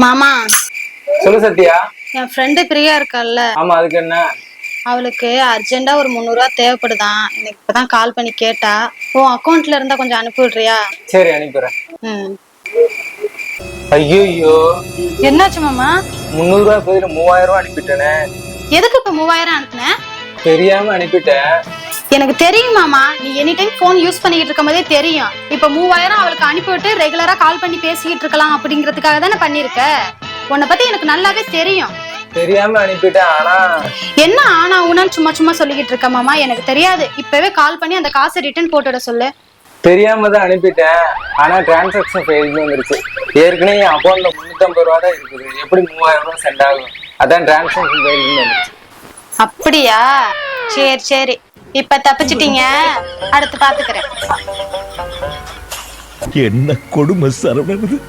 மாமா, சொல்லு சத்யா. என் ஃப்ரெண்டு பிரியா இருக்கால்ல, ஆமா, அதுக்கு என்ன? அவளுக்கு அர்ஜென்ட்டா ஒரு 300 ரூபா தேவைப்படுதான். எனக்கு இப்பதான் கால் பண்ணி கேட்டா. உன் அக்கௌண்ட்ல இருந்தா கொஞ்சம் அனுப்பி விடுறியா? சரி, அனுப்பிடுறேன். ம். ஐயோ, என்னாச்சு மாமா? 300 ரூபாய் பதில் 3000 ரூபாய் அனுப்பிட்டேனே. எதுக்கு இப்ப 3000 அனுப்புன? தெரியாம அனுப்பிட்டேன். எனக்கு தெரியும் மாமா, நீ எனி டைம் போன் யூஸ் பண்ணிக்கிட்டு இருக்கும் போதே தெரியும். இப்ப 3000 அவளுக்கு அனுப்பிவிட்டு ரெகுலரா கால் பண்ணி பேசிக்கிட்டு இருக்கலாம் அப்படிங்கறதுக்காக தானே பண்ணிருக்க. உன்னை பத்தி எனக்கு நல்லாவே தெரியும். தெரியாம அனுப்பிட்டேன். ஆனா என்ன ஆனா ஊனான்னு சும்மா சும்மா சொல்லிக்கிட்டு இருக்க மாமா? எனக்கு தெரியாது. இப்பவே கால் பண்ணி அந்த காசை ரிட்டர்ன் போட்டுட சொல்லு. தெரியாம தான் அனுப்பிட்டேன். ஆனா டிரான்சாக்சன் ஃபெயில்னு வந்துருச்சு. ஏற்கனவே என் அக்கௌண்ட்ல 350 ரூபா தான் இருக்குது. எப்படி 3000 ரூபாய் சென்ட் ஆகும்? அதான் டிரான்சாக்சன் ஃபெயில்னு வந்துருச்சு. அப்படியா? சரி சரி, இப்ப தப்பிச்சிட்டீங்க. அடுத்து பாத்துக்கிறேன். என்ன கொடுமை சரவணன்.